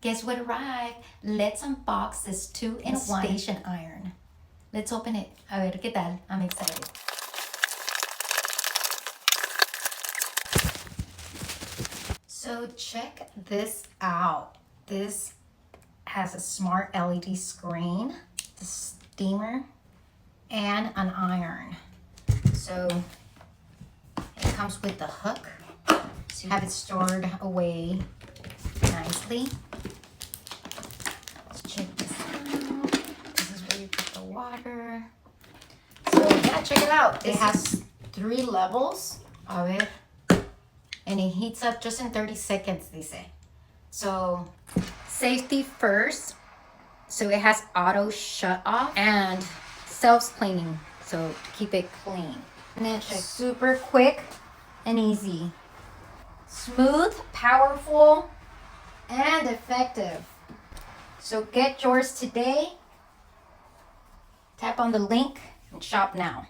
Guess what arrived? Let's unbox this 2-in-1 station iron. Let's open it. A ver qué tal. I'm excited. So check this out. This has a smart LED screen, the steamer, and an iron. So it comes with the hook. So you have it stored away nicely. Let's check this out. This is where you put the water. So yeah, check it out. It has 3 levels of it. And it heats up just in 30 seconds, they say. So safety first. So it has auto shut off and self-cleaning. So keep it clean. And then it's super quick and easy. Smooth, powerful, and effective. So get yours today. Tap on the link and shop now.